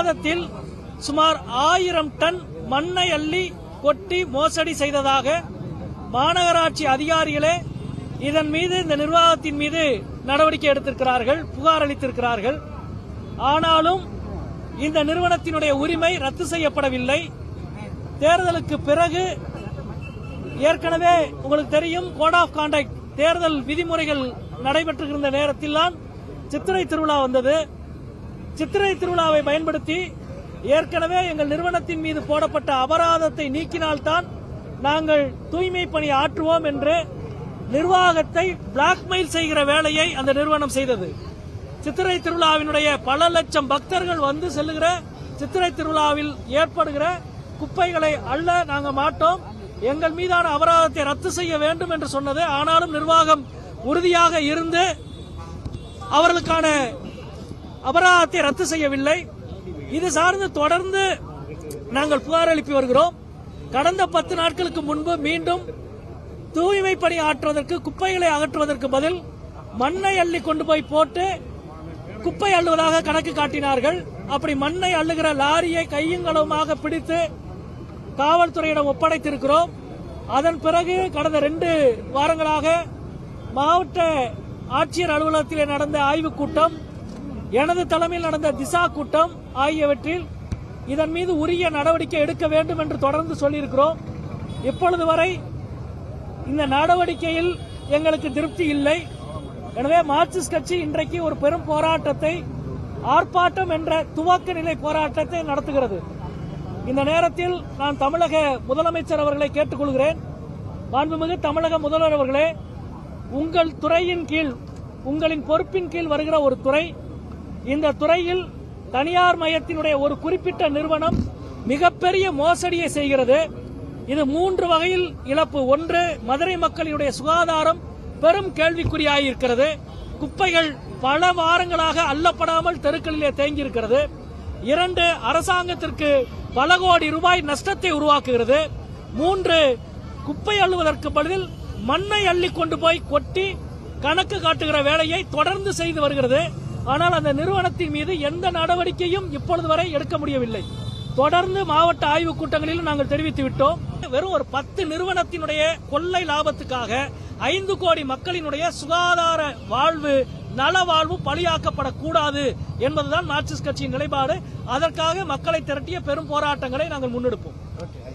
மாதத்தில் சுமார் 1000 டன் மண்ணை அள்ளி கொட்டி மோசடி செய்ததாக மாநகராட்சி அதிகாரிகளே இதன் மீது, இந்த நிர்வாகத்தின் மீது நடவடிக்கை எடுத்திருக்கிறார்கள், புகார் அளித்திருக்கிறார்கள். ஆனாலும் இந்த நிறுவனத்தினுடைய உரிமை ரத்து செய்யப்படவில்லை. தேர்தலுக்கு பிறகு ஏற்கனவே உங்களுக்கு தெரியும், கோட் ஆஃப் கான்டக்ட் தேர்தல் விதிமுறைகள் நடைபெற்றிருந்த நேரத்தில் தான் சித்திரை திருவிழா வந்தது. சித்திரை திருவிழாவை பயன்படுத்தி ஏற்கனவே எங்கள் நிறுவனத்தின் மீது போடப்பட்ட அபராதத்தை நீக்கினால்தான் நாங்கள் தூய்மை பணி ஆற்றுவோம் என்று நிர்வாகத்தை பிளாக்மெயில் செய்கிற வேலையை அந்த நிறுவனம் செய்தது. சித்திரை திருவிழாவினுடைய பல லட்சம் பக்தர்கள் வந்து செல்லுகிற சித்திரை திருவிழாவில் ஏற்படுகிற குப்பைகளை அள்ள நாங்கள் மாட்டோம், எங்கள் மீதான அபராதத்தை ரத்து செய்ய வேண்டும் என்று சொன்னது. ஆனாலும் நிர்வாகம் உறுதியாக இருந்து அவர்களுக்கான அபராதத்தை ரத்து செய்யவில்லை. இது சார்ந்து தொடர்ந்து நாங்கள் புகார் எழுப்பி வருகிறோம். கடந்த 10 நாட்களுக்கு முன்பு மீண்டும் தூய்மை பணி ஆற்றுவதற்கு, குப்பைகளை அகற்றுவதற்கு பதில் மண்ணை அள்ளி கொண்டு போய் போட்டு குப்பை அள்ளுவதாக கணக்கு காட்டினார்கள். அப்படி மண்ணை அள்ளுகிற லாரியை கையுங்களவுமாக பிடித்து காவல்துறையிடம் ஒப்படைத்திருக்கிறோம். அதன் பிறகு கடந்த 2 வாரங்களாக மாவட்ட ஆட்சியர் அலுவலகத்தில் நடந்த ஆய்வுக் கூட்டம், எனது தலைமையில் நடந்த திசா கூட்டம் ஆகியவற்றில் இதன் மீது உரிய நடவடிக்கை எடுக்க வேண்டும் என்று தொடர்ந்து சொல்லியிருக்கிறோம். இப்பொழுது வரை இந்த நடவடிக்கையில் எங்களுக்கு திருப்தி இல்லை. எனவே மார்க்சிஸ்ட் கட்சி இன்றைக்கு ஒரு பெரும் போராட்டத்தை, ஆர்ப்பாட்டம் என்ற துவக்க நிலை போராட்டத்தை நடத்துகிறது. இந்த நேரத்தில் நான் தமிழக முதலமைச்சர் அவர்களை கேட்டுக்கொள்கிறேன். மாண்புமிகு தமிழக முதல்வர் அவர்களே, உங்கள் துறையின் கீழ், உங்களின் பொறுப்பின் கீழ் வருகிற ஒரு துறை, இந்த துறையில் தனியார் மயத்தினுடைய ஒரு குறிப்பிட்ட நிறுவனம் மிகப்பெரிய மோசடியை செய்கிறது. இது 3 வகையில் இழப்பு. 1, மதுரை மக்களினுடைய சுகாதாரம் பெரும் கேள்விக்குறியாயிருக்கிறது. குப்பைகள் பல வாரங்களாக அள்ளப்படாமல் தெருக்களிலே தேங்கியிருக்கிறது. 2, அரசாங்கத்திற்கு பல கோடி ரூபாய் நஷ்டத்தை உருவாக்குகிறது. 3, குப்பை அள்ளுவதற்கு பதில் மண்ணை அள்ளி கொண்டு போய் கொட்டி கணக்கு காட்டுகிற வேலையை தொடர்ந்து செய்து வருகிறது. ஆனால் அந்த நிறுவனத்தின் மீது எந்த நடவடிக்கையும் இப்பொழுது வரை எடுக்க முடியவில்லை. தொடர்ந்து மாவட்ட ஆய்வுக் கூட்டங்களிலும் நாங்கள் தெரிவித்து விட்டோம். வெறும் ஒரு 10 நிறுவனத்தினுடைய கொள்ளை லாபத்துக்காக 5 கோடி மக்களினுடைய சுகாதார வாழ்வு, நல வாழ்வு பலியாக்கப்படக்கூடாது என்பதுதான் மார்க்சிஸ்ட் கட்சியின் நிலைப்பாடு. அதற்காக மக்களை திரட்டிய பெரும் போராட்டங்களை நாங்கள் முன்னெடுப்போம்.